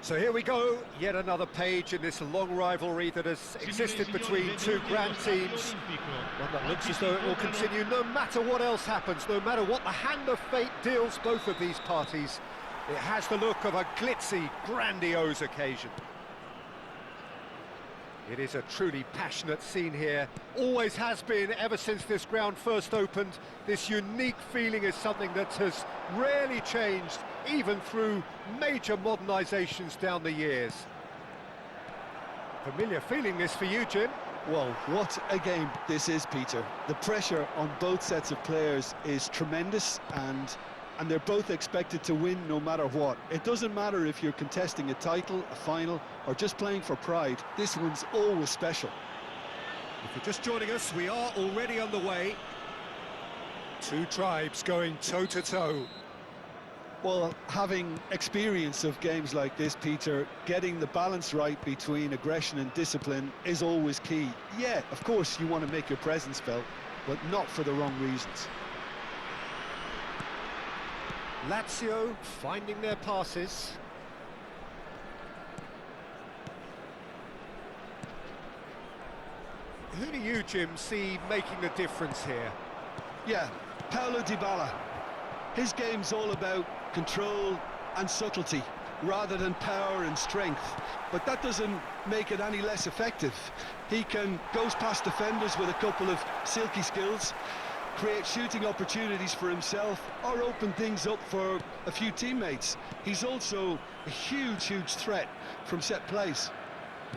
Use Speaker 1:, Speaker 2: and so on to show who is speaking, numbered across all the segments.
Speaker 1: So here we go, yet another page in this long rivalry that has existed between two grand teams. One that looks as though it will continue no matter what else happens, no matter what the hand of fate deals both of these parties. It has the look of a glitzy, grandiose occasion. It is a truly passionate scene here, always has been ever since this ground first opened. This unique feeling is something that has rarely changed, even through major modernisations down the years. Familiar feeling this for you, Jim?
Speaker 2: Well, what a game this is, Peter. The pressure on both sets of players is tremendous, and they're both expected to win no matter what. It doesn't matter if you're contesting a title, a final, or just playing for pride. This one's always special.
Speaker 1: If you're just joining us, we are already underway. Two tribes going toe-to-toe.
Speaker 2: Well, having experience of games like this, Peter, getting the balance right between aggression and discipline is always key. Yeah, of course you want to make your presence felt, but not for the wrong reasons.
Speaker 1: Lazio finding their passes. Who do you, Jim, see making the difference here?
Speaker 2: Yeah, Paulo Dybala. His game's all about control and subtlety, rather than power and strength. But that doesn't make it any less effective. He goes past defenders with a couple of silky skills, create shooting opportunities for himself, or open things up for a few teammates. He's also a huge threat from set plays.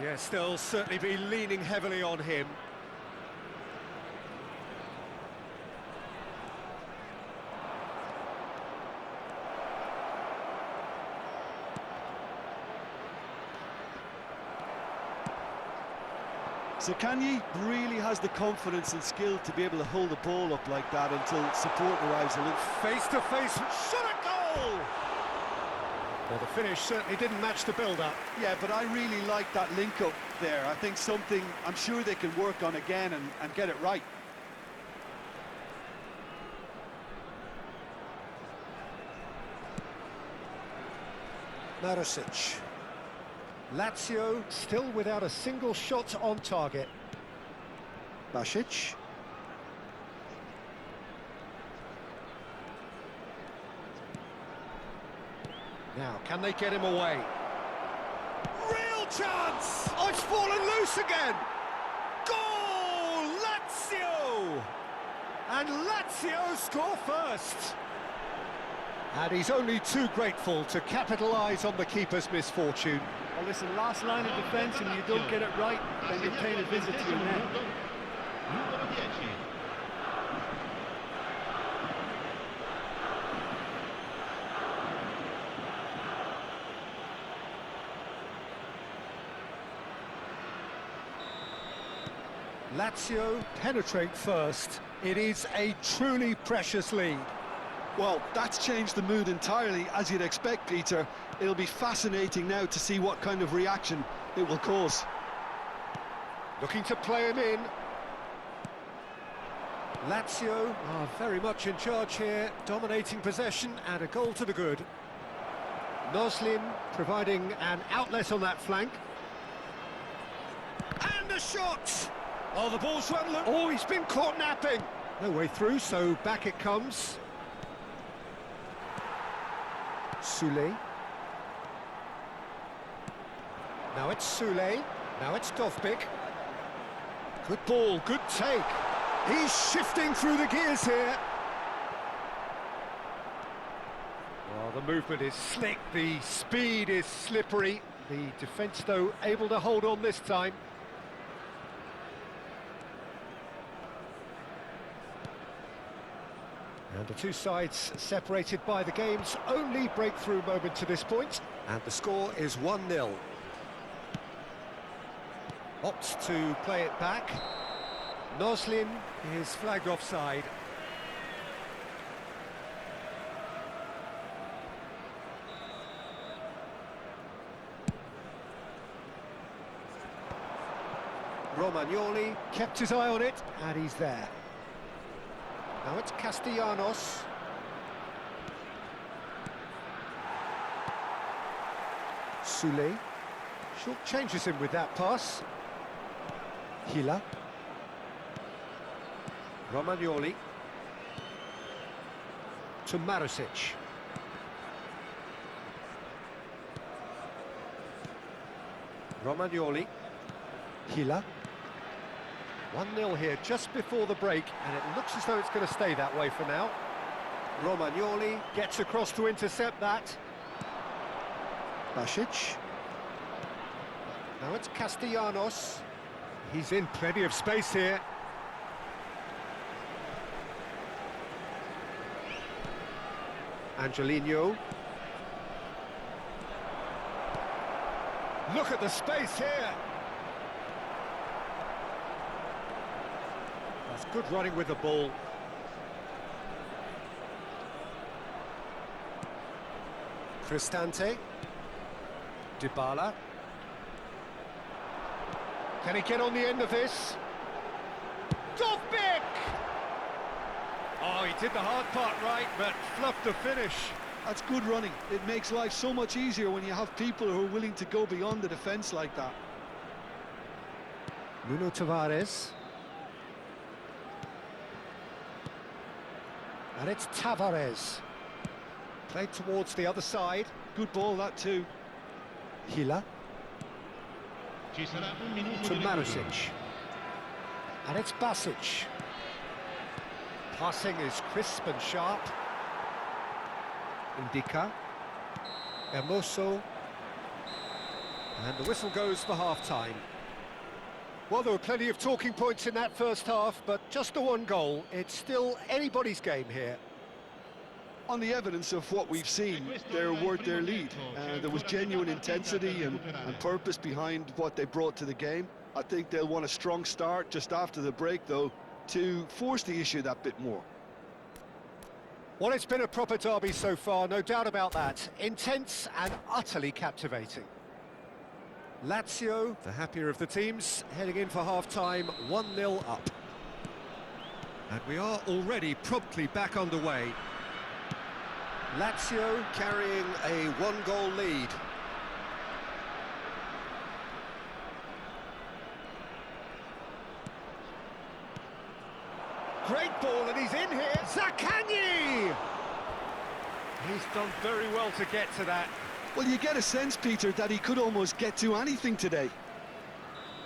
Speaker 1: Yes, they'll certainly be leaning heavily on him.
Speaker 2: Zaccagni really has the confidence and skill to be able to hold the ball up like that until support arrives a little.
Speaker 1: Face-to-face, shot at goal! Well, the finish certainly didn't match the build-up.
Speaker 2: Yeah, but I really like that link-up there. I think something I'm sure they can work on again and get it right.
Speaker 1: Marosic. Lazio still without a single shot on target. Basic. Now, can they get him away? Real chance! Oh, it's fallen loose again! Goal! Lazio! And Lazio score first! And he's only too grateful to capitalise on the keeper's misfortune.
Speaker 2: Well, listen, last line of defence, and you don't get it right, then you're paying a visit to your net.
Speaker 1: Lazio penetrate first. It is a truly precious lead.
Speaker 2: Well, that's changed the mood entirely, as you'd expect, Peter. It'll be fascinating now to see what kind of reaction it will cause.
Speaker 1: Looking to play him in. Lazio are very much in charge here, dominating possession and a goal to the good. Noslin providing an outlet on that flank. And a shot! Oh, the ball's run low. Oh, he's been caught napping. No way through, so back it comes. Soulé. Now it's Soulé. Now it's Dovbik. Good ball, good take. He's shifting through the gears here. Well, the movement is slick, the speed is slippery. The defence, though, able to hold on this time. And the two sides separated by the game's only breakthrough moment to this point. And the score is 1-0. Opts to play it back. Noslin is flagged offside. Romagnoli kept his eye on it, and he's there. Now it's Castellanos. Sule. Short changes him with that pass. Hila. Romagnoli. To Marusic. Romagnoli. Hila. 1-0 here just before the break, and it looks as though it's going to stay that way for now. Romagnoli gets across to intercept that. Basic. Now it's Castellanos. He's in plenty of space here. Angelino. Look at the space here. That's good running with the ball. Cristante. Dybala. Can he get on the end of this? Dovbyk! Oh, he did the hard part right, but fluffed the finish.
Speaker 2: That's good running. It makes life so much easier when you have people who are willing to go beyond the defence like that.
Speaker 1: Nuno Tavares. And it's Tavares. Played towards the other side.
Speaker 2: Good ball, that too.
Speaker 1: Hila. To Marusic. And it's Basic. Passing is crisp and sharp. Indica. Hermoso. And the whistle goes for half-time. Well, there were plenty of talking points in that first half, but just the one goal. It's still anybody's game here.
Speaker 2: On the evidence of what we've seen, they're worth their lead. There was genuine intensity and purpose behind what they brought to the game. I think they'll want a strong start just after the break, though, to force the issue that bit more.
Speaker 1: Well, it's been a proper derby so far, no doubt about that. Intense and utterly captivating. Lazio, the happier of the teams, heading in for half-time, 1-0 up. And we are already promptly back underway. Lazio carrying a one-goal lead. Great ball, and he's in here. Zaccagni! He's done very well to get to that.
Speaker 2: Well, you get a sense, Peter, that he could almost get to anything today.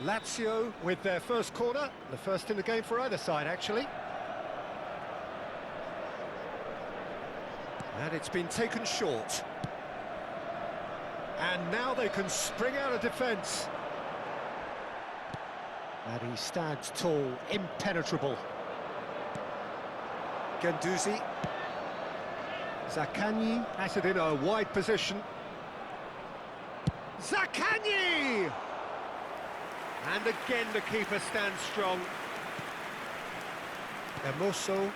Speaker 1: Lazio with their first corner, the first in the game for either side, actually. And it's been taken short. And now they can spring out of defence. And he stands tall, impenetrable. Guendouzi. Zaccagni has it in a wide position. Zaccagni! And again the keeper stands strong. Hermoso.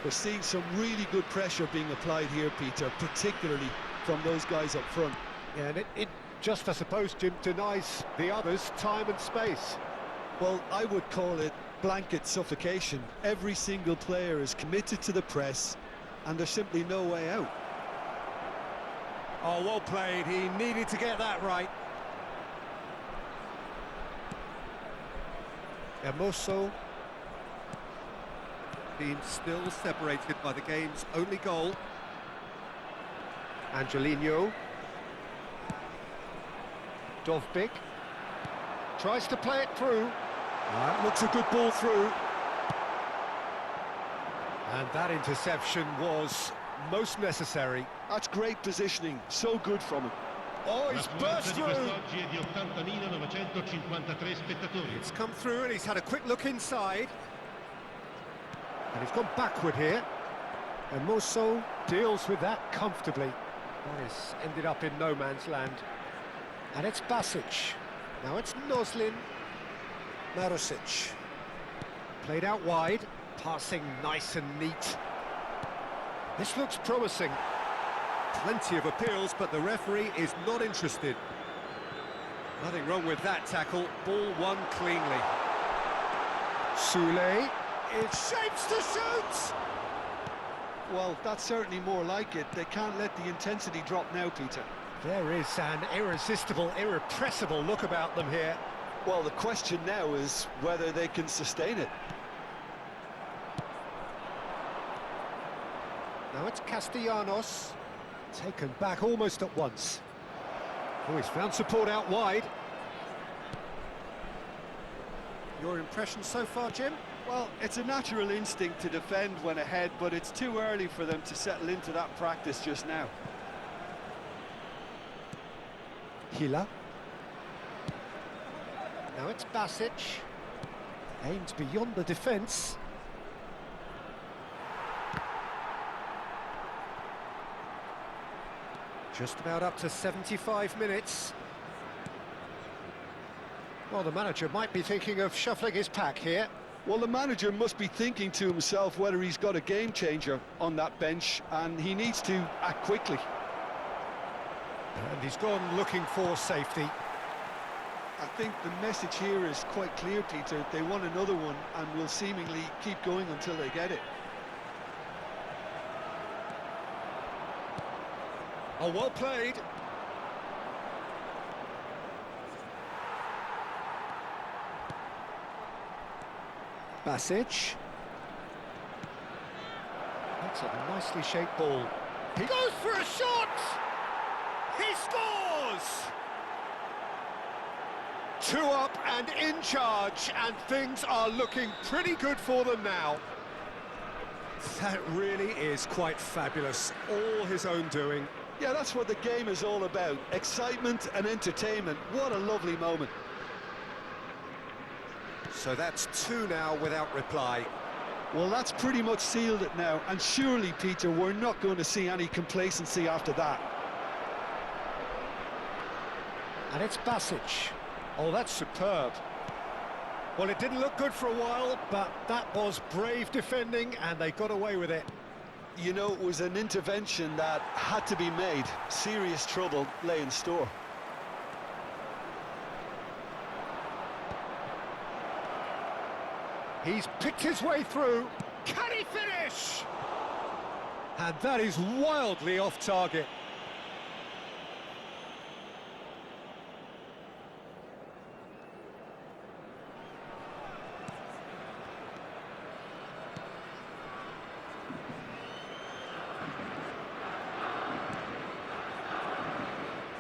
Speaker 2: We're seeing some really good pressure being applied here, Peter, particularly from those guys up front.
Speaker 1: Yeah, and it just, I suppose, Jim, denies the others time and space.
Speaker 2: Well, I would call it blanket suffocation. Every single player is committed to the press, and there's simply no way out.
Speaker 1: Oh, well played. He needed to get that right. Hermoso. Being still separated by the game's only goal. Angelino. Dovbyk. Tries to play it through. That looks a good ball through. And that interception was most necessary.
Speaker 2: That's great positioning, so good from him.
Speaker 1: Oh, he's burst through! It's come through and he's had a quick look inside. And he's gone backward here. And Hermoso deals with that comfortably. That has ended up in no man's land. And it's Basic. Now it's Noslin. Marusic. Played out wide. Passing nice and neat. This looks promising. Plenty of appeals, but the referee is not interested. Nothing wrong with that tackle. Ball won cleanly. Sule. It shapes to shoot!
Speaker 2: Well, that's certainly more like it. They can't let the intensity drop now, Peter.
Speaker 1: There is an irresistible, irrepressible look about them here.
Speaker 2: Well, the question now is whether they can sustain it.
Speaker 1: Now it's Castellanos, taken back almost at once. Oh, he's found support out wide. Your impression so far, Jim?
Speaker 2: Well, it's a natural instinct to defend when ahead, but it's too early for them to settle into that practice just now.
Speaker 1: Hila. Now it's Basic. Aimed beyond the defence. Just about up to 75 minutes. Well, the manager might be thinking of shuffling his pack here.
Speaker 2: Well, the manager must be thinking to himself whether he's got a game changer on that bench, and he needs to act quickly.
Speaker 1: And he's gone looking for safety.
Speaker 2: I think the message here is quite clear, Peter. They want another one and will seemingly keep going until they get it.
Speaker 1: Oh, well played. Basic. That's a nicely shaped ball. He goes for a shot! He scores! 2 up and in charge, and things are looking pretty good for them now. That really is quite fabulous. All his own doing.
Speaker 2: Yeah, that's what the game is all about. Excitement and entertainment. What a lovely moment.
Speaker 1: So that's 2 now without reply.
Speaker 2: Well, that's pretty much sealed it now. And surely, Peter, we're not going to see any complacency after that.
Speaker 1: And it's Basic. Oh, that's superb. Well, it didn't look good for a while, but that was brave defending, and they got away with it.
Speaker 2: You know, it was an intervention that had to be made. Serious trouble lay in store.
Speaker 1: He's picked his way through. Can he finish? And that is wildly off target.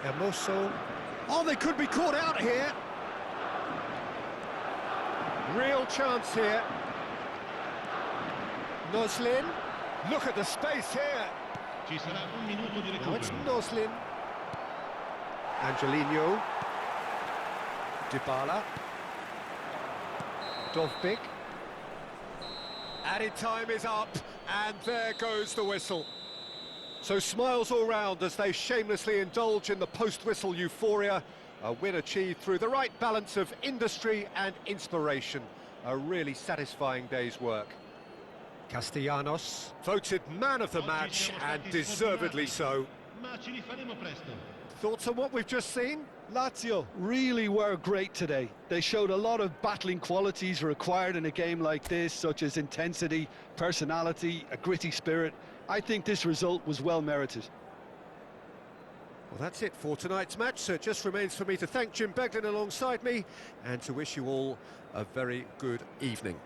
Speaker 1: Hermoso. Oh, they could be caught out here. Real chance here. Noslin. Look at the space here. Now it's Noslin. Angelino. Dybala. Dovbik. Added time is up, and there goes the whistle. So smiles all round as they shamelessly indulge in the post-whistle euphoria. A win achieved through the right balance of industry and inspiration. A really satisfying day's work. Castellanos, voted man of the match, and deservedly so. Thoughts on what we've just seen?
Speaker 2: Lazio really were great today. They showed a lot of battling qualities required in a game like this, such as intensity, personality, a gritty spirit. I think this result was well merited.
Speaker 1: Well, that's it for tonight's match, so it just remains for me to thank Jim Beglin alongside me and to wish you all a very good evening.